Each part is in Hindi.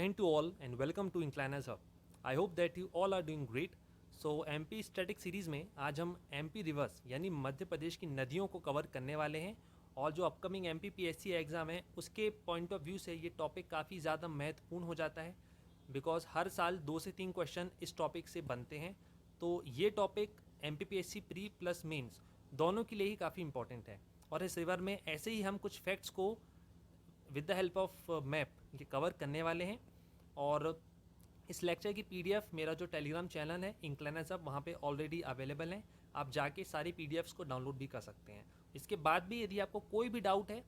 evening to all and welcome to Incliners Hub. I hope that you all are doing great. So MP static series में आज हम MP रिवर्स यानी मध्य प्रदेश की नदियों को कवर करने वाले हैं और जो अपकमिंग MP PSC एग्ज़ाम है उसके पॉइंट ऑफ व्यू से ये टॉपिक काफ़ी ज़्यादा महत्वपूर्ण हो जाता है बिकॉज हर साल 2 से 3 क्वेश्चन इस टॉपिक से बनते हैं। तो ये topic MP PSC pre plus mains दोनों के लिए ही काफ़ी इंपॉर्टेंट है और इस रिवर में ऐसे ही हम कुछ फैक्ट्स को with the help of map ये कवर करने वाले हैं। और इस लेक्चर की पीडीएफ मेरा जो टेलीग्राम चैनल है इंक्लाइनर्स हब वहाँ पे ऑलरेडी अवेलेबल है, आप जाके सारी पीडीएफ्स को डाउनलोड भी कर सकते हैं। इसके बाद भी यदि आपको कोई भी डाउट है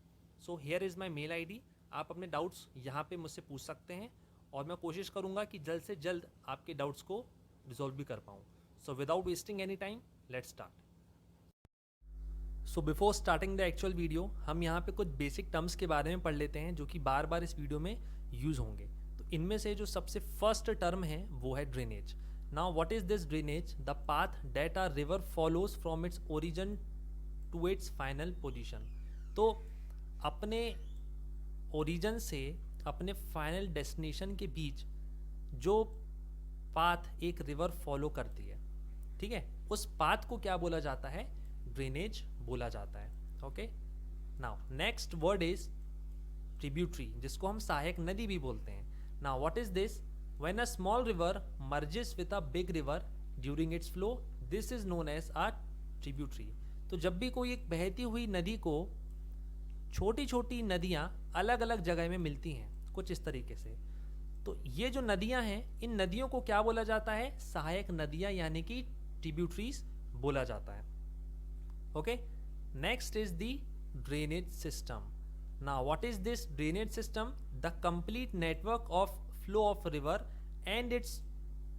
so here is my mail ID, आप अपने डाउट्स यहाँ पे मुझसे पूछ सकते हैं और मैं कोशिश करूँगा कि जल्द से जल्द आपके डाउट्स को रिजॉल्व भी कर पाऊँ। So without wasting any time let's start. So before starting the actual video हम यहाँ पे कुछ बेसिक टर्म्स के बारे में पढ़ लेते हैं जो कि बार बार इस वीडियो में यूज़ होंगे। तो इनमें से जो सबसे फर्स्ट टर्म है वो है drainage. Now what is this drainage? The path that are river follows from its origin to its final position. तो अपने ओरिजिन से अपने फाइनल डेस्टिनेशन के बीच जो पाथ एक रिवर फॉलो करती है, ठीक है, उस पाथ को क्या बोला जाता है? ड्रेनेज बोला जाता है। Okay, now next word is tributary, जिसको हम सहायक नदी भी बोलते हैं। Now what is this? When a small river merges with a big river during its flow, this is known as a tributary. तो जब भी कोई एक बहती हुई नदी को छोटी छोटी नदियाँ अलग अलग जगह में मिलती हैं कुछ इस तरीके से, तो ये जो नदियाँ हैं इन नदियों को क्या बोला जाता है? सहायक नदियाँ यानी कि ट्रिब्यूटरीज बोला जाता है। Okay, next is the drainage system. Now what is this drainage system? The complete network of flow of river and its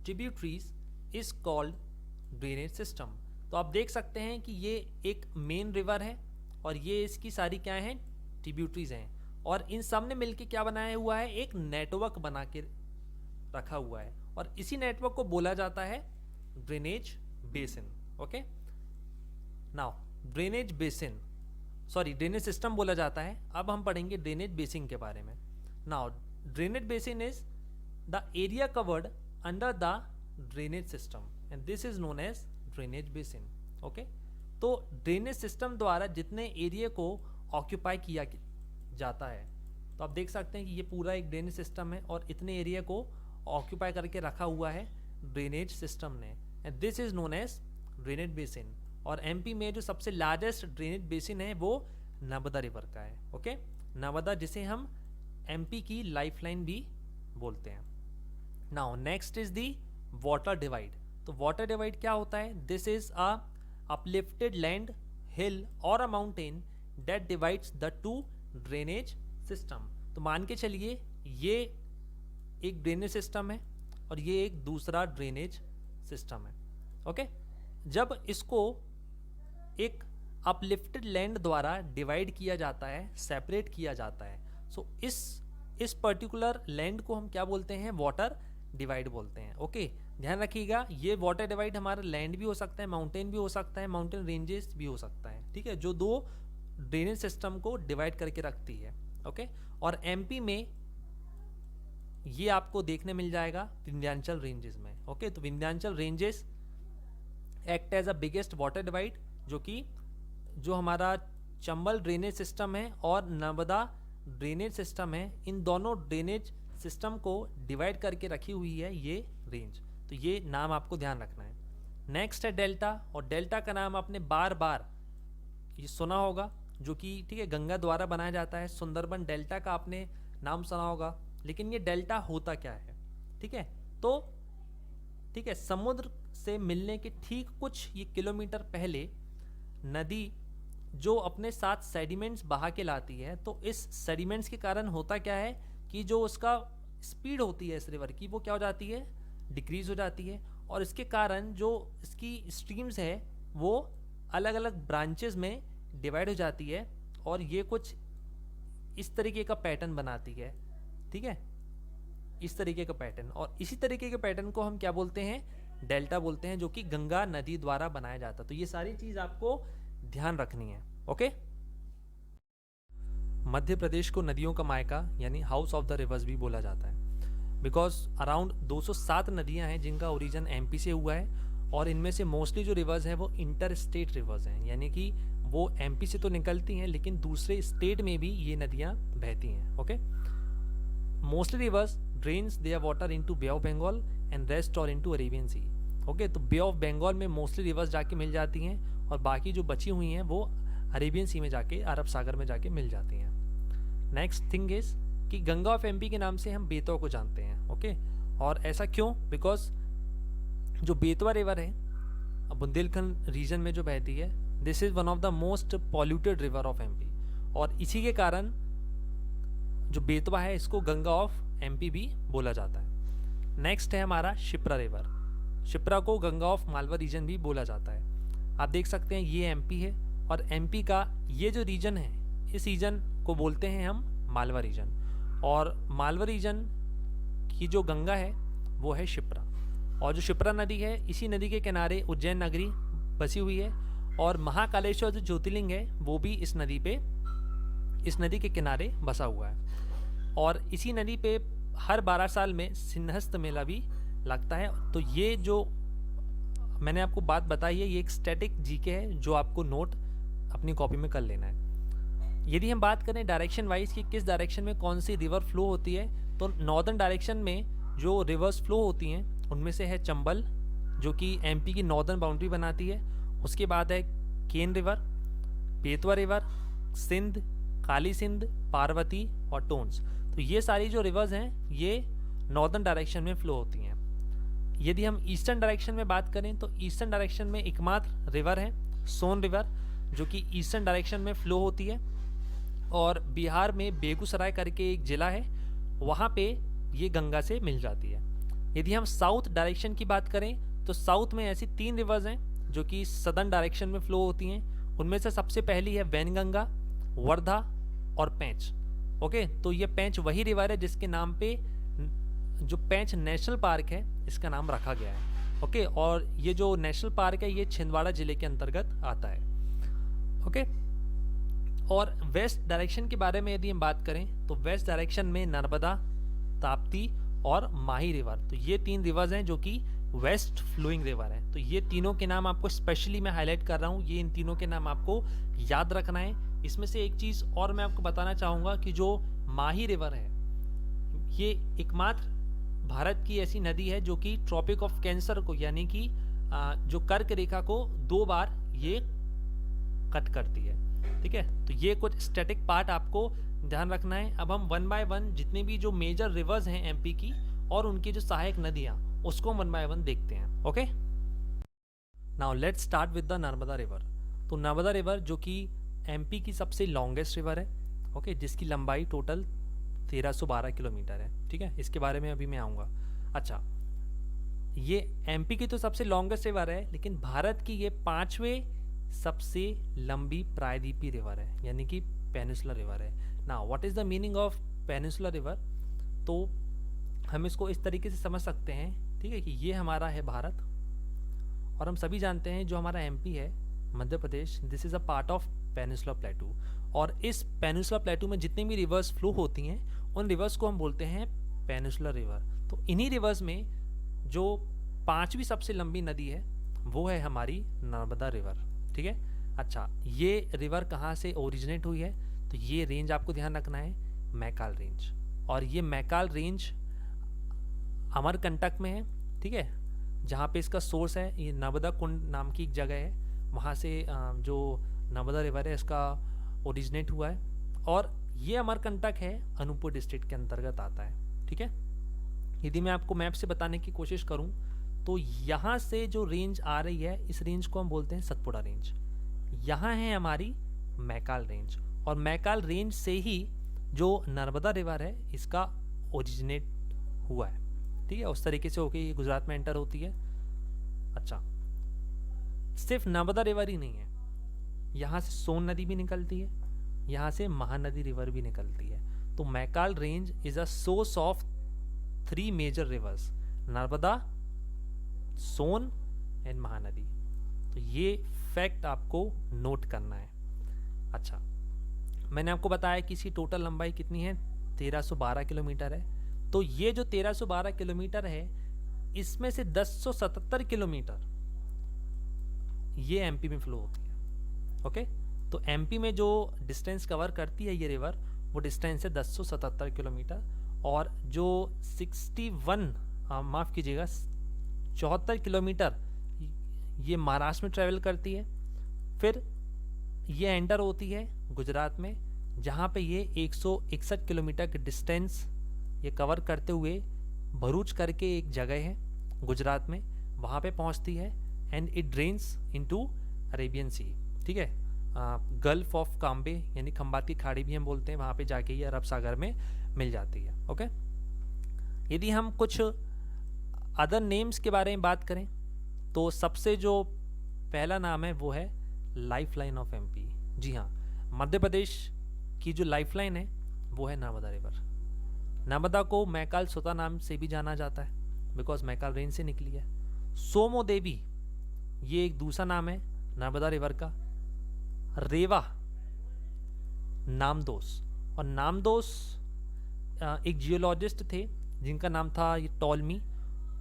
tributaries is called drainage system. तो आप देख सकते हैं कि ये एक मेन रिवर है और ये इसकी सारी क्या हैं? ट्रिब्यूटरीज हैं और इन सब ने मिलकर क्या बनाया हुआ है? एक नेटवर्क बना के रखा हुआ है और इसी नेटवर्क को बोला जाता है drainage basin. Okay, now drainage basin, sorry drainage system बोला जाता है। अब हम पढ़ेंगे ड्रेनेज बेसिन के बारे में। Now drainage basin is the area covered under the drainage system and this is known as drainage basin. Okay, तो ड्रेनेज सिस्टम द्वारा जितने एरिया को ऑक्यूपाई किया जाता है, तो आप देख सकते हैं कि ये पूरा एक ड्रेनेज सिस्टम है और इतने एरिया को ऑक्यूपाई करके रखा हुआ है ड्रेनेज सिस्टम ने, and this is known as drainage basin. और एमपी में जो सबसे लार्जेस्ट ड्रेनेज बेसिन है वो नर्मदा रिवर का है। ओके, नर्मदा जिसे हम एमपी की लाइफलाइन भी बोलते हैं। Now next is the water divide. तो वाटर डिवाइड क्या होता है? This is a uplifted land, hill और a mountain that divides the two drainage system. तो मान के चलिए ये एक ड्रेनेज सिस्टम है और ये एक दूसरा ड्रेनेज सिस्टम है। ओके, जब इसको एक अपलिफ्टेड लैंड द्वारा डिवाइड किया जाता है, सेपरेट किया जाता है, सो इस पर्टिकुलर लैंड को हम क्या बोलते हैं? वाटर डिवाइड बोलते हैं। ओके, ध्यान रखिएगा, ये वाटर डिवाइड हमारा लैंड भी हो सकता है, माउंटेन भी हो सकता है, माउंटेन रेंजेस भी हो सकता है, ठीक है, जो दो ड्रेनेज सिस्टम को डिवाइड करके रखती है। ओके, और एमपी में ये आपको देखने मिल जाएगा विंध्याचल रेंजेस में। ओके, तो Vindhyachal ranges act as a biggest water divide, जो हमारा चंबल ड्रेनेज सिस्टम है और नर्मदा ड्रेनेज सिस्टम है, इन दोनों ड्रेनेज सिस्टम को डिवाइड करके रखी हुई है ये रेंज। तो ये नाम आपको ध्यान रखना है। नेक्स्ट है डेल्टा, और डेल्टा का नाम आपने बार बार ये सुना होगा, जो कि ठीक है गंगा द्वारा बनाया जाता है। सुंदरबन डेल्टा का आपने नाम सुना होगा, लेकिन ये डेल्टा होता क्या है? ठीक है, तो ठीक है, समुद्र से मिलने के ठीक कुछ ये किलोमीटर पहले नदी जो अपने साथ सेडिमेंट्स बहा के लाती है, तो इस सेडिमेंट्स के कारण होता क्या है कि जो उसका स्पीड होती है इस रिवर की वो क्या हो जाती है? डिक्रीज हो जाती है और इसके कारण जो इसकी स्ट्रीम्स है वो अलग अलग ब्रांचेस में डिवाइड हो जाती है और ये कुछ इस तरीके का पैटर्न बनाती है। ठीक है, इस तरीके का पैटर्न, और इसी तरीके के पैटर्न को हम क्या बोलते हैं? डेल्टा बोलते हैं, जो कि गंगा नदी द्वारा बनाया जाता है। तो ये सारी चीज़ आपको ध्यान रखनी है। ओके, मध्य प्रदेश को नदियों का मायका यानी हाउस ऑफ द रिवर्स भी बोला जाता है। बिकॉज अराउंड 207 नदियां हैं जिनका ओरिजिन एमपी से हुआ है, और इनमें से मोस्टली जो रिवर्स हैं वो इंटर स्टेट रिवर्स हैं, यानी कि वो एमपी से तो निकलती हैं लेकिन दूसरे स्टेट में भी ये नदियाँ बहती हैं. Okay, mostly rivers drains their water into Bay of Bengal and rest और इनटू अरेबियन सी. ओके, तो बे ऑफ बंगाल में मोस्टली रिवर्स जाके मिल जाती हैं, और बाकी जो बची हुई हैं वो अरेबियन सी में जाके, अरब सागर में जाके मिल जाती हैं. नेक्स्ट थिंग इज कि गंगा ऑफ एमपी के नाम से हम बेतवा को जानते हैं. ओके, और ऐसा क्यों? बिकॉज जो बेतवा रिवर है बुंदेलखंड रीजन में जो बहती है, this is one of the most polluted river of MP, और इसी के कारण जो बेतवा है इसको गंगा ऑफ एमपी भी बोला जाता है. नेक्स्ट है हमारा शिप्रा रिवर. शिप्रा को गंगा ऑफ मालवा रीजन भी बोला जाता है. आप देख सकते हैं ये एमपी है, और एमपी का ये जो रीजन है, इस रीजन को बोलते हैं हम मालवा रीजन, और मालवा रीजन की जो गंगा है वो है शिप्रा, और जो शिप्रा नदी है इसी नदी के किनारे उज्जैन नगरी बसी हुई है, और महाकालेश्वर जो ज्योतिर्लिंग है वो भी इस नदी के किनारे बसा हुआ है. और इसी नदी पे हर 12 साल में सिंहस्थ मेला भी लगता है. तो ये जो मैंने आपको बात बताई है ये एक स्टैटिक जीके है जो आपको नोट अपनी कॉपी में कर लेना है. यदि हम बात करें डायरेक्शन वाइज कि किस डायरेक्शन में कौन सी रिवर फ्लो होती है, तो नॉर्दर्न डायरेक्शन में जो रिवर्स फ्लो होती हैं उनमें से है चंबल, जो कि एमपी की नॉर्दर्न बाउंड्री बनाती है. उसके बाद है केन रिवर, बेतवा रिवर, सिंध, काली सिंध, पार्वती और टोन्स. तो ये सारी जो रिवर्स हैं ये नॉर्दर्न डायरेक्शन में फ्लो होती हैं. यदि हम ईस्टर्न डायरेक्शन में बात करें तो ईस्टर्न डायरेक्शन में एकमात्र रिवर है सोन रिवर, जो कि ईस्टर्न डायरेक्शन में फ्लो होती है, और बिहार में बेगूसराय करके एक ज़िला है वहाँ पे ये गंगा से मिल जाती है. यदि हम साउथ डायरेक्शन की बात करें तो साउथ में ऐसी 3 रिवर्स हैं जो कि सदर्न डायरेक्शन में फ्लो होती हैं. उनमें से सबसे पहली है वैनगंगा, वर्धा और पेंच. ओके, तो ये पेंच वही रिवर है जिसके नाम पे जो पेंच नेशनल पार्क है इसका नाम रखा गया है. ओके, और ये जो नेशनल पार्क है ये छिंदवाड़ा जिले के अंतर्गत आता है. ओके, और वेस्ट डायरेक्शन के बारे में यदि हम बात करें तो वेस्ट डायरेक्शन में नर्मदा, ताप्ती और माही रिवर, तो ये 3 रिवर्स हैं जो कि वेस्ट फ्लोइंग रिवर है. तो ये तीनों के नाम आपको स्पेशली मैं हाईलाइट कर रहा हूँ, ये इन तीनों के नाम आपको याद रखना है. इसमें से एक चीज़ और मैं आपको बताना चाहूँगा कि जो माही रिवर है ये एकमात्र भारत की ऐसी नदी है जो कि ट्रॉपिक ऑफ कैंसर को, यानी कि जो कर्क रेखा को 2 बार ये कट करती है. ठीक है, तो ये कुछ स्टैटिक पार्ट आपको ध्यान रखना है. अब हम 1 बाय 1 जितने भी जो मेजर रिवर्स हैं एमपी की और उनकी जो सहायक नदियाँ उसको 1 बाय 1 देखते हैं. Okay, now let's start with the Narmada river. तो नर्मदा रिवर जो कि एमपी की सबसे लॉन्गेस्ट रिवर है. ओके, जिसकी लंबाई टोटल 1312 किलोमीटर है. ठीक है, इसके बारे में अभी मैं आऊँगा. अच्छा, ये एमपी की तो सबसे लॉन्गेस्ट रिवर है, लेकिन भारत की ये 5वें सबसे लंबी प्रायद्वीपीय रिवर है, यानी कि पेनिनसुलर रिवर है. Now what is the meaning of peninsular river? तो हम इसको इस तरीके से समझ सकते हैं, ठीक है, कि ये हमारा है भारत, और हम सभी जानते हैं जो हमारा एमपी है Madhya Pradesh, this is a part of peninsular plateau. और इस पेनिनसुलर प्लेटू में जितनी भी रिवर्स फ्लो होती हैं उन रिवर्स को हम बोलते हैं पेनिनसुलर रिवर. तो इन्हीं रिवर्स में जो 5वीं सबसे लंबी नदी है वो है हमारी नर्मदा रिवर. ठीक है, अच्छा, ये रिवर कहाँ से ओरिजिनेट हुई है? तो ये रेंज आपको ध्यान रखना है, मैकाल रेंज, और ये मैकाल रेंज अमरकंटक में है. ठीक है, जहाँ पे इसका सोर्स है ये नर्मदा कुंड नाम की एक जगह है, वहाँ से जो नर्मदा रिवर है इसका ओरिजिनेट हुआ है, और ये अमरकंटक है अनूपपुर डिस्ट्रिक्ट के अंतर्गत आता है. ठीक है, यदि मैं आपको मैप से बताने की कोशिश करूँ तो यहाँ से जो रेंज आ रही है इस रेंज को हम बोलते हैं सतपुड़ा रेंज. यहाँ है हमारी मैकाल रेंज, और मैकाल रेंज से ही जो नर्मदा रिवर है इसका ओरिजिनेट हुआ है. ठीक है, उस तरीके से होकर ये गुजरात में एंटर होती है. अच्छा, सिर्फ नर्मदा रिवर ही नहीं है, यहाँ से सोन नदी भी निकलती है, यहाँ से महानदी रिवर भी निकलती है. तो Maikal range is a source of 3 major rivers, Narmada, Son and Mahanadi. तो ये फैक्ट आपको नोट करना है. अच्छा, मैंने आपको बताया कि इसकी टोटल लंबाई कितनी है, 1312 किलोमीटर है. तो ये जो 1312 किलोमीटर है, इसमें से 1077 किलोमीटर ये एमपी में फ्लो होती है। ओके, तो एमपी में जो डिस्टेंस कवर करती है ये रिवर, वो डिस्टेंस है 1077 किलोमीटर। और जो 61 माफ़ कीजिएगा 74 किलोमीटर ये महाराष्ट्र में ट्रैवल करती है। फिर ये एंटर होती है गुजरात में, जहाँ पे ये 161 किलोमीटर के डिस्टेंस ये कवर करते हुए भरूच करके एक जगह है गुजरात में, वहाँ पे पहुँचती है and it drains into Arabian Sea. ठीक है, गल्फ ऑफ काम्बे यानी खंबात की खाड़ी भी हम बोलते हैं, वहाँ पे जाके ये अरब सागर में मिल जाती है। ओके, यदि हम कुछ अदर नेम्स के बारे में बात करें तो सबसे जो पहला नाम है वो है लाइफ लाइन ऑफ एमपी। जी हाँ, मध्य प्रदेश की जो लाइफ लाइन है वो है नर्मदा रिवर। नर्मदा को मैकाल सुता नाम से भी जाना जाता है बिकॉज मैकाल रेंज से निकली है। सोमो देवी ये एक दूसरा नाम है नर्मदा रिवर का। रेवा, नामदोस, और नामदोस एक जियोलॉजिस्ट थे जिनका नाम था ये टॉलमी।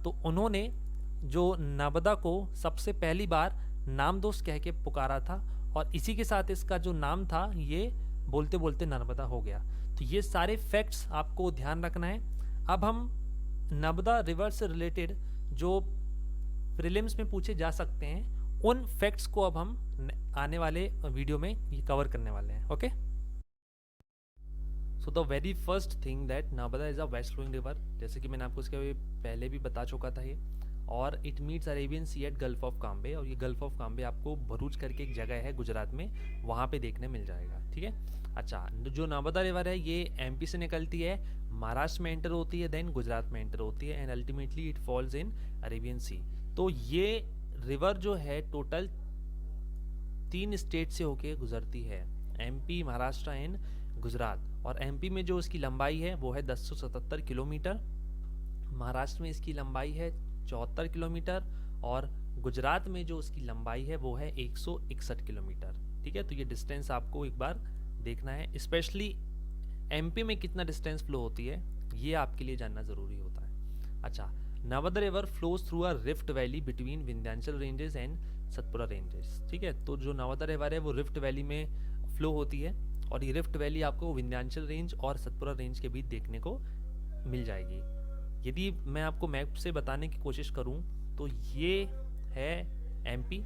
तो उन्होंने जो नर्मदा को सबसे पहली बार नामदोस कह के पुकारा था और इसी के साथ इसका जो नाम था ये बोलते बोलते नर्मदा हो गया। तो ये सारे फैक्ट्स आपको ध्यान रखना है। अब हम नर्मदा रिवर से रिलेटेड जो प्रीलिम्स में पूछे जा सकते हैं उन फैक्ट्स को अब हम आने वाले वीडियो में ये कवर करने वाले हैं। Okay, so the very first thing that Narmada is a west flowing river, जैसे कि मैंने आपको इसके पहले भी बता चुका था ये, और it meets Arabian Sea at Gulf of Cambay. और ये गल्फ ऑफ काम्बे आपको भरूच करके एक जगह है गुजरात में, वहाँ पे देखने मिल जाएगा। ठीक है, अच्छा, जो नर्मदा रिवर है ये एमपी से निकलती है, महाराष्ट्र में एंटर होती है, देन गुजरात में एंटर होती है and ultimately it falls in Arabian Sea. तो ये रिवर जो है टोटल 3 स्टेट से होके गुजरती है, एमपी, महाराष्ट्र एंड गुजरात। और एमपी में जो इसकी लंबाई है वो है 1077 किलोमीटर, महाराष्ट्र में इसकी लंबाई है 74 किलोमीटर और गुजरात में जो उसकी लंबाई है वो है 161 किलोमीटर। ठीक है, तो ये डिस्टेंस आपको एक बार देखना है, स्पेशली एमपी में कितना डिस्टेंस फ्लो होती है ये आपके लिए जानना ज़रूरी होता है। अच्छा, Narmada river flows through a rift valley between Vindhyachal ranges and Satpura ranges. ठीक है, तो जो नर्मदा रिवर है वो रिफ्ट वैली में फ्लो होती है और ये रिफ्ट वैली आपको विंध्याचल रेंज और सतपुरा रेंज के बीच देखने को मिल जाएगी। यदि मैं आपको मैप से बताने की कोशिश करूं तो ये है एमपी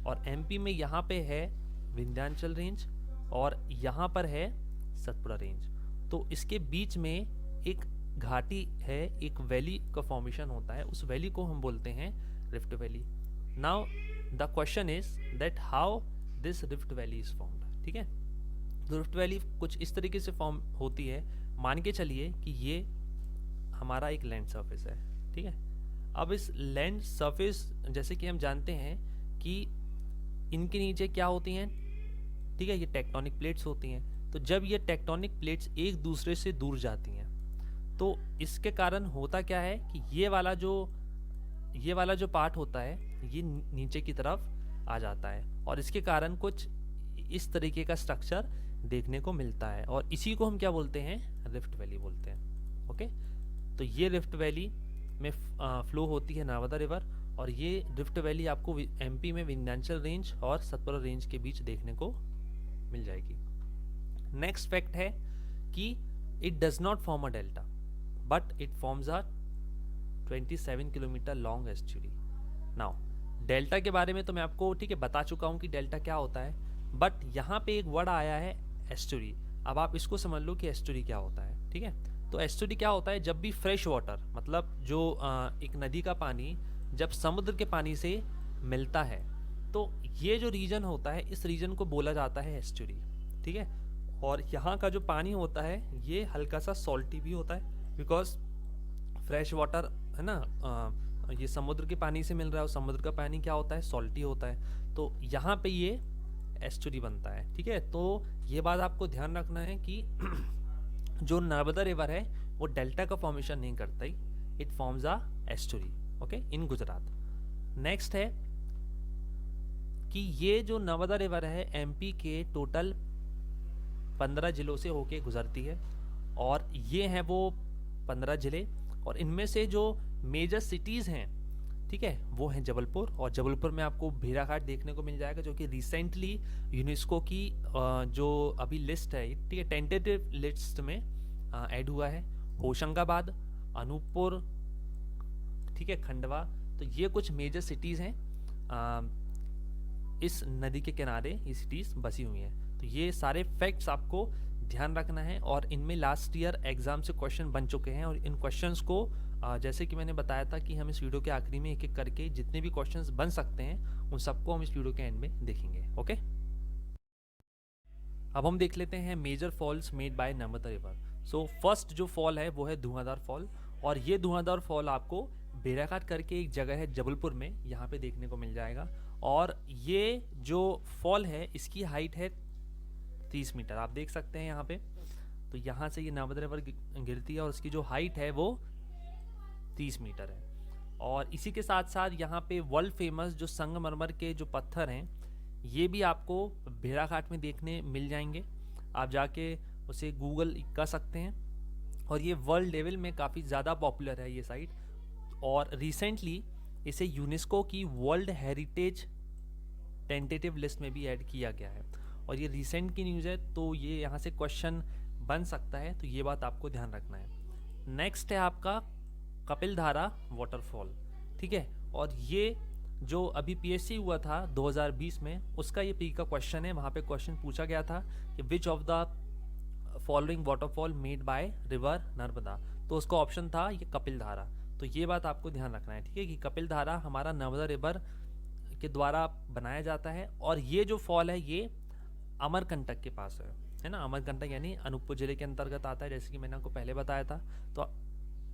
और एमपी में यहाँ पे है विंध्याचल रेंज और यहाँ पर है सतपुरा रेंज। तो इसके बीच में एक घाटी है, एक वैली का फॉर्मेशन होता है, उस वैली को हम बोलते हैं rift valley. Now the question is that how this rift valley is formed. ठीक है, तो रिफ्ट वैली कुछ इस तरीके से फॉर्म होती है, मान के चलिए कि ये हमारा एक लैंड सरफेस है। ठीक है, अब इस लैंड सरफेस जैसे कि हम जानते हैं कि इनके नीचे क्या होती हैं, ठीक है, ये टेक्टोनिक प्लेट्स होती हैं। तो जब ये टेक्टोनिक प्लेट्स एक दूसरे से दूर जाती हैं तो इसके कारण होता क्या है कि ये वाला जो पार्ट होता है ये नीचे की तरफ आ जाता है और इसके कारण कुछ इस तरीके का स्ट्रक्चर देखने को मिलता है और इसी को हम क्या बोलते हैं, रिफ्ट वैली बोलते हैं। ओके, तो ये रिफ्ट वैली में फ्लो होती है नर्मदा रिवर और ये रिफ्ट वैली आपको एमपी में विंध्याचल रेंज और सतपुरा रेंज के बीच देखने को मिल जाएगी। नेक्स्ट फैक्ट है कि it does not form a delta but it forms a 27 kilometre long estuary. Now delta के बारे में तो मैं आपको ठीक है बता चुका हूँ कि डेल्टा क्या होता है, बट यहाँ पे एक वर्ड आया है एस्चुरी। अब आप इसको समझ लो कि एस्चुरी क्या होता है। ठीक है, तो एस्चुरी क्या होता है, जब भी फ्रेश वाटर मतलब जो एक नदी का पानी जब समुद्र के पानी से मिलता है तो ये जो रीजन होता है इस रीजन को बोला जाता है एस्चुरी। ठीक है, और यहाँ का जो पानी होता है ये हल्का सा सॉल्टी भी होता है बिकॉज फ्रेश वाटर है ना, ये समुद्र के पानी से मिल रहा है और समुद्र का पानी क्या होता है, सॉल्टी होता है। तो यहाँ पे ये एस्चुरी बनता है। ठीक है, तो ये बात आपको ध्यान रखना है कि जो नर्मदा रिवर है वो डेल्टा का फॉर्मेशन नहीं करता ही, it forms a estuary. Okay, in Gujarat. Next है कि ये जो नर्मदा रिवर है एमपी के टोटल 15 जिलों से होके गुजरती है और ये हैं वो 15 जिले, और इनमें से जो मेजर सिटीज़ हैं, ठीक है, वो हैं जबलपुर, और जबलपुर में आपको भेड़ाघाट देखने को मिल जाएगा जो कि रिसेंटली यूनेस्को की जो अभी लिस्ट है, ठीक है, टेंटेटिव लिस्ट में ऐड हुआ है। होशंगाबाद, अनूपपुर, ठीक है, खंडवा, तो ये कुछ मेजर सिटीज़ हैं, इस नदी के किनारे ये सिटीज़ बसी हुई हैं। तो ये सारे फैक्ट्स आपको ध्यान रखना है, और इनमें लास्ट ईयर एग्जाम से क्वेश्चन बन चुके हैं, और इन क्वेश्चंस को जैसे कि मैंने बताया था कि हम इस वीडियो के आखिरी में एक एक करके जितने भी क्वेश्चंस बन सकते हैं उन सबको हम इस वीडियो के एंड में देखेंगे। ओके, अब हम देख लेते हैं major falls made by Narmada river. So first जो फॉल है वो है धुआंधार फॉल, और ये धुआंधार फॉल आपको भेड़ाघाट करके एक जगह है जबलपुर में, यहाँ पे देखने को मिल जाएगा। और ये जो फॉल है इसकी हाइट है 30 मीटर, आप देख सकते हैं यहाँ पे। तो यहाँ से ये नर्मदा रिवर गिरती है और उसकी जो हाइट है वो 30 मीटर है। और इसी के साथ साथ यहाँ पे वर्ल्ड फेमस जो संगमरमर के जो पत्थर हैं ये भी आपको भेड़ाघाट में देखने मिल जाएंगे, आप जाके उसे गूगल कर सकते हैं। और ये वर्ल्ड लेवल में काफ़ी ज़्यादा पॉपुलर है ये साइट, और रिसेंटली इसे यूनेस्को की वर्ल्ड हेरिटेज टेंटेटिव लिस्ट में भी ऐड किया गया है। और ये रिसेंट की न्यूज़ है, तो ये यहाँ से क्वेश्चन बन सकता है, तो ये बात आपको ध्यान रखना है। नेक्स्ट है आपका कपिलधारा वाटरफॉल, ठीक है, और ये जो अभी पीएससी हुआ था 2020 में, उसका ये पी का क्वेश्चन है। वहाँ पे क्वेश्चन पूछा गया था कि which of the following waterfall made by river Narmada, तो उसका ऑप्शन था ये कपिलधारा। तो ये बात आपको ध्यान रखना है, ठीक है, कि कपिलधारा हमारा नर्मदा रिवर के द्वारा बनाया जाता है। और ये जो फॉल है ये अमरकंटक के पास है ना, अमरकंटक यानी अनूपपुर जिले के अंतर्गत आता है, जैसे कि मैंने आपको पहले बताया था। तो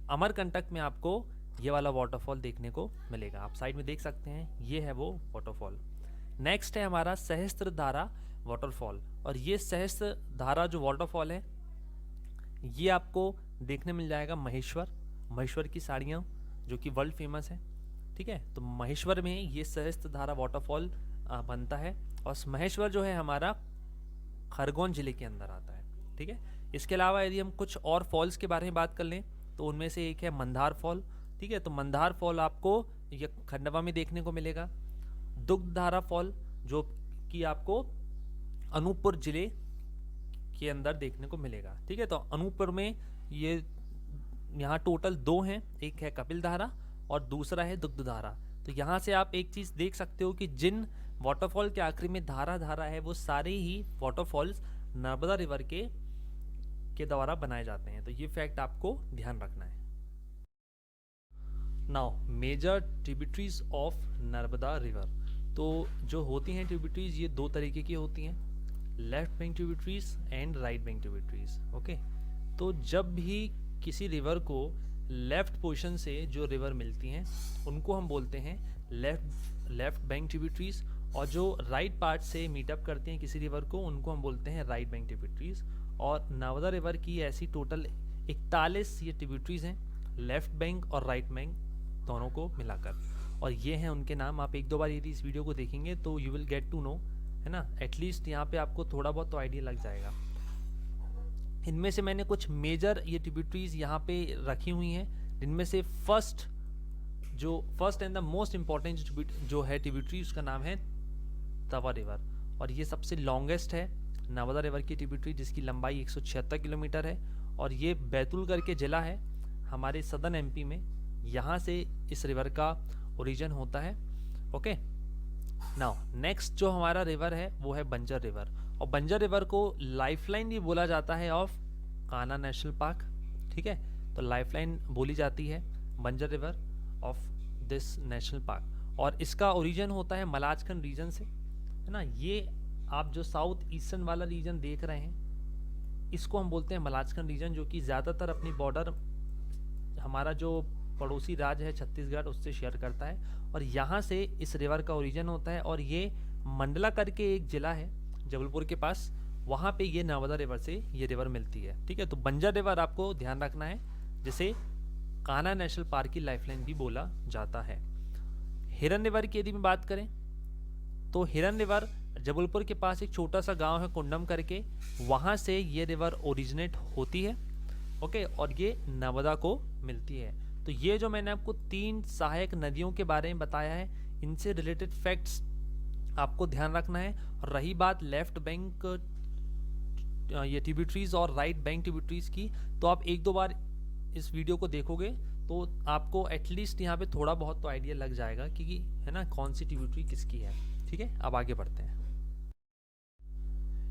अमरकंटक में आपको ये वाला वाटरफॉल देखने को मिलेगा, आप साइड में देख सकते हैं, ये है वो वाटरफॉल। नेक्स्ट है हमारा सहस्त्रधारा वाटरफॉल, और ये सहस्त्रधारा जो वाटरफॉल है ये आपको देखने मिल जाएगा महेश्वर की साड़ियाँ जो कि वर्ल्ड फेमस है, ठीक है। तो महेश्वर में ये सहस्त्रधारा वाटरफॉल बनता है, और महेश्वर जो है हमारा खरगोन जिले के अंदर आता है, ठीक है। इसके अलावा यदि हम कुछ और फॉल्स के बारे में बात कर लें तो उनमें से एक है मंदार फॉल, ठीक है। तो मंदार फॉल आपको ये खंडवा में देखने को मिलेगा। दुग्धधारा फॉल जो कि आपको अनूपपुर जिले के अंदर देखने को मिलेगा, ठीक है। तो अनूपपुर में ये यहाँ टोटल 2 हैं, एक है कपिलधारा और दूसरा है दुग्धधारा। तो यहाँ से आप एक चीज़ देख सकते हो कि जिन वाटरफॉल के आखिरी में धारा है वो सारे ही वाटरफॉल्स नर्मदा रिवर के द्वारा बनाए जाते हैं। तो ये फैक्ट आपको ध्यान रखना है। Now major tributaries of Narmada river, तो जो होती हैं ट्रिब्यूटरीज ये 2 तरीके की होती हैं, left bank tributaries and right bank tributaries. Okay, तो जब भी किसी रिवर को लेफ्ट पोर्शन से जो रिवर मिलती हैं उनको हम बोलते हैं लेफ्ट बैंक ट्रिब्यूटरीज, और जो राइट पार्ट से मीटअप करते हैं किसी रिवर को उनको हम बोलते हैं राइट बैंक ट्रिब्यूटरीज। और नर्मदा रिवर की ऐसी टोटल 41 ये ट्रिब्यूटरीज हैं, लेफ्ट बैंक और राइट बैंक दोनों को मिलाकर, और ये हैं उनके नाम। आप 1-2 बार यदि इस वीडियो को देखेंगे तो you will get to know, है ना, एटलीस्ट यहाँ पे आपको थोड़ा बहुत तो आइडिया लग जाएगा। इनमें से मैंने कुछ मेजर ये ट्रिब्यूटरीज यहाँ पे रखी हुई हैं, जिनमें से first and the most important जो है ट्रिब्यूटरी उसका नाम है तवा रिवर, और ये सबसे लॉन्गेस्ट है नर्मदा रिवर की ट्रिब्यूटरी जिसकी लंबाई 176 किलोमीटर है, और ये बैतूल करके जिला है हमारे सदर्न एमपी में, यहाँ से इस रिवर का ओरिजिन होता है। ओके, नाउ नेक्स्ट जो हमारा रिवर है वो है बंजर रिवर, और बंजर रिवर को लाइफलाइन भी बोला जाता है ऑफ कान्हा नेशनल पार्क, ठीक है। तो लाइफलाइन बोली जाती है बंजर river of this national park, और इसका ओरिजिन होता है मलाजखंड रीजन से, है ना। ये आप जो साउथ ईस्टर्न वाला रीजन देख रहे हैं इसको हम बोलते हैं मलाजखंड रीजन, जो कि ज़्यादातर अपनी बॉर्डर हमारा जो पड़ोसी राज्य है छत्तीसगढ़ उससे शेयर करता है, और यहाँ से इस रिवर का ओरिजिन होता है। और ये मंडला करके एक ज़िला है जबलपुर के पास, वहाँ पे ये नर्मदा रिवर से ये रिवर मिलती है, ठीक है। तो बंजर रिवर आपको ध्यान रखना है, जिसे कान्हा नेशनल पार्क की लाइफलाइन भी बोला जाता है। हिरन रिवर की यदि मैं बात करें तो हिरन रिवर जबलपुर के पास एक छोटा सा गांव है कुंडम करके, वहाँ से ये रिवर ओरिजिनेट होती है। ओके, और ये नर्मदा को मिलती है। तो ये जो मैंने आपको 3 सहायक नदियों के बारे में बताया है, इनसे रिलेटेड फैक्ट्स आपको ध्यान रखना है। और रही बात लेफ्ट बैंक ये ट्रिब्यूटरीज और राइट बैंक ट्रिब्यूटरीज की, तो आप एक दो बार इस वीडियो को देखोगे तो आपको एटलीस्ट यहाँ पे थोड़ा बहुत तो आइडिया लग जाएगा कि है ना कौन सी ट्रिब्यूटरी किसकी है। ठीक है, अब आगे बढ़ते हैं।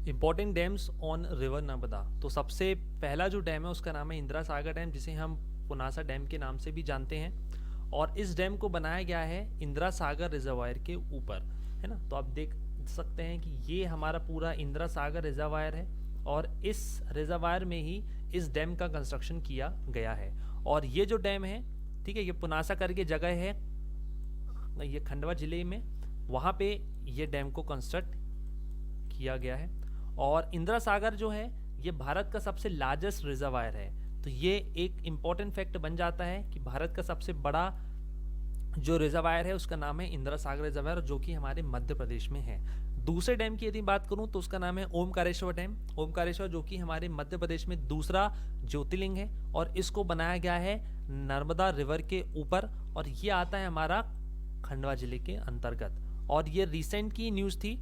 Important dams on river Narmada. तो सबसे पहला जो डैम है उसका नाम है इंदिरा सागर डैम, जिसे हम पुनासा डैम के नाम से भी जानते हैं। और इस डैम को बनाया गया है इंदिरा सागर रिजर्वायर के ऊपर, है ना। तो आप देख सकते हैं कि ये हमारा पूरा इंदिरा सागर रिजर्वायर है और इस रिजर्वायर में ही इस डैम का कंस्ट्रक्शन किया गया है। और ये जो डैम है, ठीक है, ये पुनासा करके जगह है, ये खंडवा जिले में, वहाँ पे ये डैम को कंस्ट्रक्ट किया गया है। और इंदिरा सागर जो है ये भारत का सबसे लार्जेस्ट रिजर्वायर है। तो ये एक इम्पॉर्टेंट फैक्ट बन जाता है कि भारत का सबसे बड़ा जो रिजर्वायर है उसका नाम है इंदिरा सागर रिजर्वायर, जो कि हमारे मध्य प्रदेश में है। दूसरे डैम की यदि बात करूं तो उसका नाम है ओमकारेश्वर डैम। ओमकारेश्वर जो कि हमारे मध्य प्रदेश में दूसरा ज्योतिर्लिंग है और इसको बनाया गया है नर्मदा रिवर के ऊपर, और ये आता है हमारा खंडवा जिले के अंतर्गत। और ये रिसेंट की न्यूज़ थी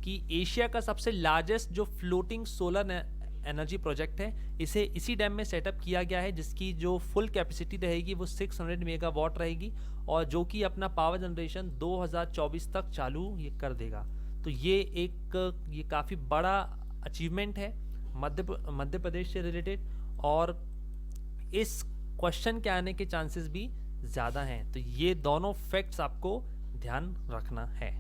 कि एशिया का सबसे लार्जेस्ट जो फ्लोटिंग सोलर एनर्जी प्रोजेक्ट है, इसे इसी डैम में सेटअप किया गया है, जिसकी जो फुल कैपेसिटी रहेगी वो 600 मेगावाट रहेगी, और जो कि अपना पावर जनरेशन 2024 तक चालू ये कर देगा। तो ये काफ़ी बड़ा अचीवमेंट है मध्य प्रदेश से रिलेटेड, और इस क्वेश्चन के आने के चांसेस भी ज़्यादा हैं। तो ये दोनों फैक्ट्स आपको ध्यान रखना है।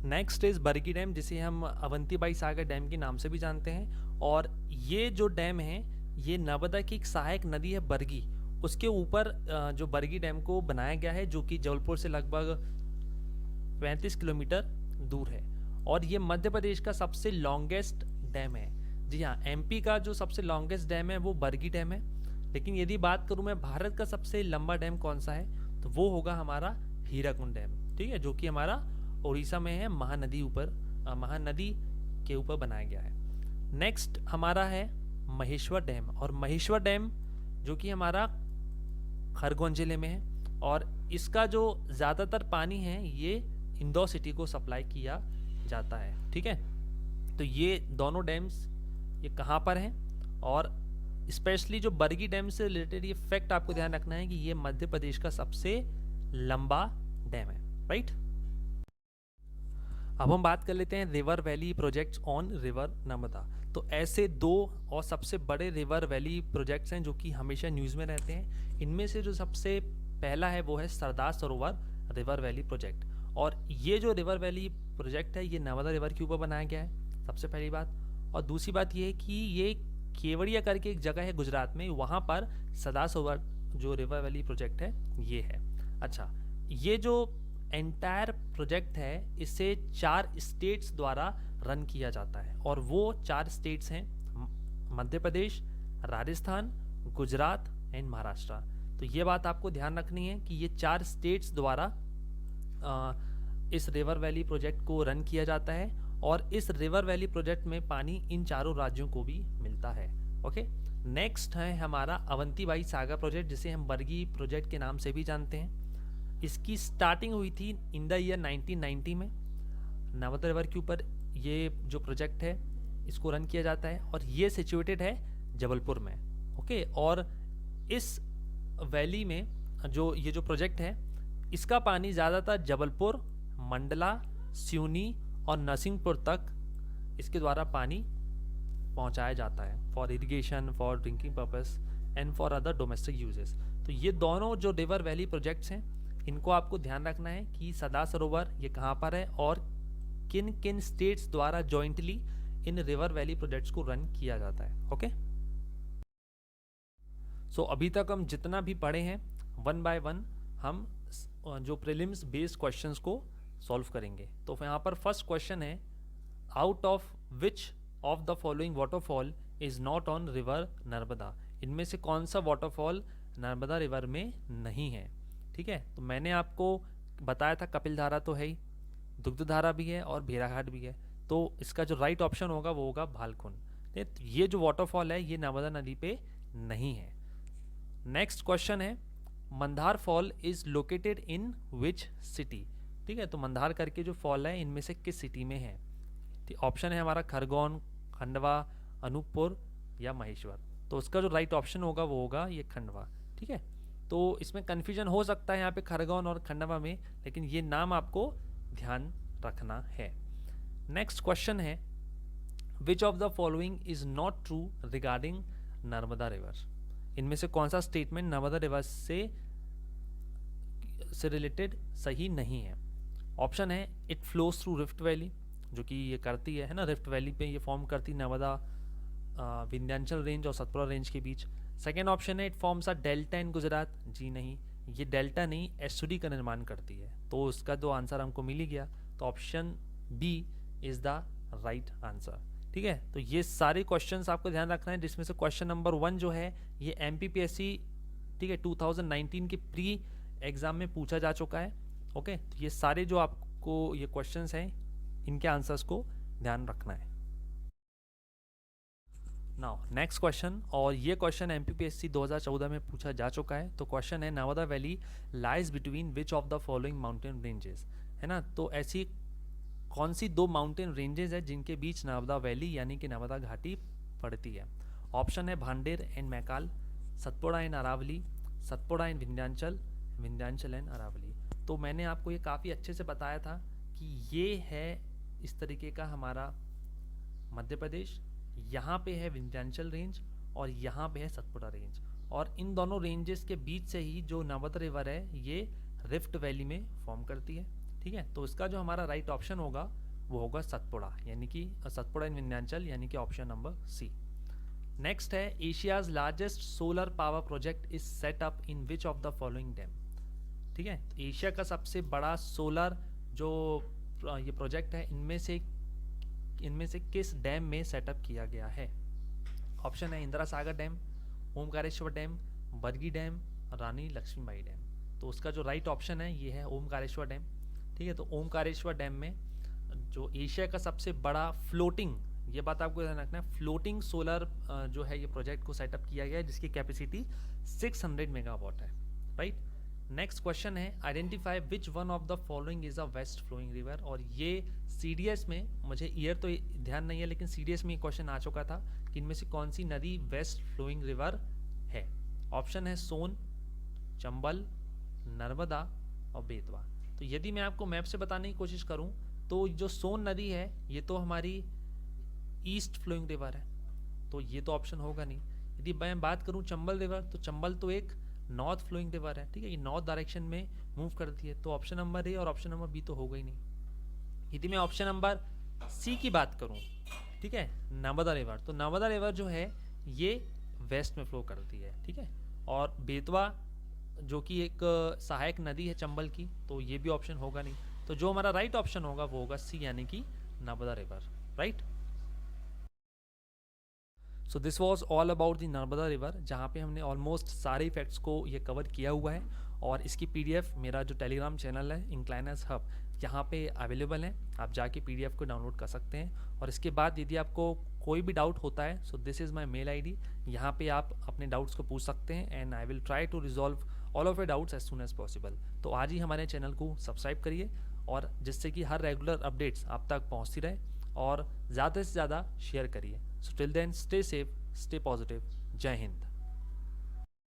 नेक्स्ट इज बरगी डैम, जिसे हम अवंतीबाई सागर डैम के नाम से भी जानते हैं। और ये जो डैम है ये नर्मदा की एक सहायक नदी है बरगी, उसके ऊपर जो बरगी डैम को बनाया गया है, जो कि जबलपुर से लगभग 35 किलोमीटर दूर है। और ये मध्य प्रदेश का सबसे लॉन्गेस्ट डैम है। जी हाँ, एमपी का जो सबसे लॉन्गेस्ट डैम है वो बरगी डैम है। लेकिन यदि बात करूँ मैं भारत का सबसे लंबा डैम कौन सा है, तो वो होगा हमारा हीराकुंड डैम, ठीक है, जो कि हमारा उड़ीसा में है, महानदी के ऊपर बनाया गया है। नेक्स्ट हमारा है महेश्वर डैम, और महेश्वर डैम जो कि हमारा खरगोन जिले में है, और इसका जो ज़्यादातर पानी है ये इंदौर सिटी को सप्लाई किया जाता है। ठीक है, तो ये दोनों डैम्स ये कहाँ पर हैं, और स्पेशली जो बरगी डैम से रिलेटेड ये फैक्ट आपको ध्यान रखना है कि ये मध्य प्रदेश का सबसे लंबा डैम है, राइट। अब हम बात कर लेते हैं river valley projects on river Narmada. तो ऐसे दो और सबसे बड़े रिवर वैली प्रोजेक्ट्स हैं जो कि हमेशा न्यूज़ में रहते हैं। इनमें से जो सबसे पहला है वो है Sardar Sarovar river valley project, और ये जो रिवर वैली प्रोजेक्ट है ये नर्मदा रिवर के ऊपर बनाया गया है, सबसे पहली बात। और दूसरी बात ये है कि ये केवड़िया करके एक जगह है गुजरात में, वहाँ पर सरदार सरोवर जो रिवर वैली प्रोजेक्ट है ये है। अच्छा, ये जो एंटायर प्रोजेक्ट है इसे 4 स्टेट्स द्वारा रन किया जाता है, और वो 4 स्टेट्स हैं मध्य प्रदेश, राजस्थान, गुजरात एंड महाराष्ट्र। तो ये बात आपको ध्यान रखनी है कि ये 4 स्टेट्स द्वारा इस रिवर वैली प्रोजेक्ट को रन किया जाता है, और इस रिवर वैली प्रोजेक्ट में पानी इन चारों राज्यों को भी मिलता है। ओके, नेक्स्ट है हमारा अवंतीबाई सागर प्रोजेक्ट, जिसे हम बरगी प्रोजेक्ट के नाम से भी जानते हैं। इसकी स्टार्टिंग हुई थी इन द ईयर 1990 में। नर्मदा रिवर के ऊपर ये जो प्रोजेक्ट है इसको रन किया जाता है, और ये सिचुएटेड है जबलपुर में। ओके, और इस वैली में जो ये जो प्रोजेक्ट है इसका पानी ज़्यादातर जबलपुर, मंडला, सिवनी और नरसिंहपुर तक इसके द्वारा पानी पहुंचाया जाता है for irrigation, for drinking purpose and for other domestic uses. तो ये दोनों जो रिवर वैली प्रोजेक्ट्स हैं इनको आपको ध्यान रखना है कि सरदार सरोवर ये कहाँ पर है और किन किन स्टेट्स द्वारा जॉइंटली इन रिवर वैली प्रोजेक्ट्स को रन किया जाता है। ओके, सो अभी तक हम जितना भी पढ़े हैं वन बाय वन हम जो प्रीलिम्स बेस्ड क्वेश्चंस को सॉल्व करेंगे। तो यहाँ पर फर्स्ट क्वेश्चन है, out of which of the following waterfall is not on river Narmada. इनमें से कौन सा वाटरफॉल नर्मदा रिवर में नहीं है। ठीक है, तो मैंने आपको बताया था कपिल धारा तो है ही, दुग्ध धारा भी है और भेड़ाघाट भी है। तो इसका जो राइट ऑप्शन होगा वो होगा भालकुन। तो ये जो वाटरफॉल है ये नर्मदा नदी पे नहीं है। नेक्स्ट क्वेश्चन है Mandar fall is located in which city. ठीक है, तो मंदार करके जो फॉल है इनमें से किस सिटी में है। ऑप्शन है हमारा खरगोन, खंडवा, अनूपपुर या महेश्वर। तो उसका जो राइट ऑप्शन होगा वो होगा ये खंडवा। ठीक है, तो इसमें कन्फ्यूजन हो सकता है यहाँ पे खरगोन और खंडवा में, लेकिन ये नाम आपको ध्यान रखना है। नेक्स्ट क्वेश्चन है which of the following is not true regarding Narmada river. इनमें से कौन सा स्टेटमेंट नर्मदा रिवर से रिलेटेड सही नहीं है। ऑप्शन है it flows through rift valley, जो कि ये करती है ना, रिफ्ट वैली पे ये फॉर्म करती नर्मदा विंध्याचल रेंज और सतपुड़ा रेंज के बीच। सेकेंड ऑप्शन है it forms a delta in Gujarat. जी नहीं, ये डेल्टा नहीं एस्टुडी का निर्माण करती है। तो उसका जो आंसर हमको मिल ही गया, तो option B is the right answer. ठीक है, तो ये सारे क्वेश्चंस आपको ध्यान रखना है, जिसमें से क्वेश्चन नंबर 1 जो है ये MPPSC ठीक है 2019 के प्री एग्जाम में पूछा जा चुका है। ओके, तो ये सारे जो आपको ये क्वेश्चंस हैं इनके आंसर्स को ध्यान रखना है। नाउ नेक्स्ट क्वेश्चन, और ये क्वेश्चन MPPSC 2014 में पूछा जा चुका है। तो क्वेश्चन है Narmada valley lies between which of the following mountain ranges, है ना। तो ऐसी कौन सी 2 माउंटेन रेंजेस है जिनके बीच नर्मदा वैली यानी कि नर्मदा घाटी पड़ती है। ऑप्शन है Bhander and Maikal, Satpura and Aravalli, Satpura and Vindhyachal, Vindhyachal and Aravalli. तो मैंने आपको ये काफ़ी अच्छे से बताया था कि ये है इस तरीके का हमारा मध्य प्रदेश, यहाँ पे है विंध्याचल रेंज और यहाँ पे है सतपुड़ा रेंज, और इन दोनों रेंजेस के बीच से ही जो नर्मदा रिवर है ये रिफ्ट वैली में फॉर्म करती है। ठीक है, तो इसका जो हमारा राइट ऑप्शन होगा वो होगा सतपुड़ा, यानी कि सतपुड़ा इन विंध्याचल, यानी कि ऑप्शन नंबर सी। नेक्स्ट है Asia's largest solar power project is set up in which of the following dam. ठीक है, तो एशिया का सबसे बड़ा सोलर जो ये प्रोजेक्ट है इनमें से किस डैम में सेटअप किया गया है। ऑप्शन है Indira Sagar dam, Omkareshwar dam, Bargi dam, Rani Laxmibai dam. तो उसका जो राइट ऑप्शन है ये है ओमकारेश्वर डैम। ठीक है, तो ओमकारेश्वर डैम में जो एशिया का सबसे बड़ा फ्लोटिंग, ये बात आपको ध्यान रखना है, फ्लोटिंग सोलर जो है ये प्रोजेक्ट को सेटअप किया गया है, जिसकी कैपेसिटी 600 मेगावाट है। राइट, नेक्स्ट क्वेश्चन है identify which one of the following is a west flowing river. और ये CDS में, मुझे ईयर तो ध्यान नहीं है, लेकिन CDS में ये क्वेश्चन आ चुका था कि इनमें से कौन सी नदी वेस्ट फ्लोइंग रिवर है। ऑप्शन है सोन, चंबल, नर्मदा और बेतवा। तो यदि मैं आपको मैप से बताने की कोशिश करूं तो जो सोन नदी है ये तो हमारी ईस्ट फ्लोइंग रिवर है, तो ये तो ऑप्शन होगा नहीं। यदि मैं बात करूं चंबल रिवर, तो चंबल तो एक नॉर्थ फ्लोइंग रिवर है। ठीक है, ये नॉर्थ डायरेक्शन में मूव करती है, तो ऑप्शन नंबर ए और ऑप्शन नंबर बी तो होगा ही नहीं। यदि मैं ऑप्शन नंबर सी की बात करूं, ठीक है, नर्मदा रिवर, तो नर्मदा रिवर जो है ये वेस्ट में फ्लो करती है। ठीक है, और बेतवा जो कि एक सहायक नदी है चंबल की, तो ये भी ऑप्शन होगा नहीं। तो जो हमारा राइट ऑप्शन होगा वो होगा सी, यानी कि Narmada river. Right, so this was all about the Narmada river, जहाँ पे हमने ऑलमोस्ट सारे फैक्ट्स को ये कवर किया हुआ है। और इसकी PDF मेरा जो टेलीग्राम चैनल है इंक्लाइनर्स हब, यहाँ पे अवेलेबल है, आप जाके PDF को डाउनलोड कर सकते हैं। और इसके बाद यदि आपको कोई भी डाउट होता है, so this is my mail ID, यहाँ पे आप अपने डाउट्स को पूछ सकते हैं, and I will try to resolve all of your doubts as soon as possible. तो आज ही हमारे चैनल को सब्सक्राइब करिए, और जिससे कि हर रेगुलर अपडेट्स आप तक पहुँचती रहे, और ज़्यादा से ज़्यादा शेयर करिए। So till then stay safe, stay positive, जय हिंद।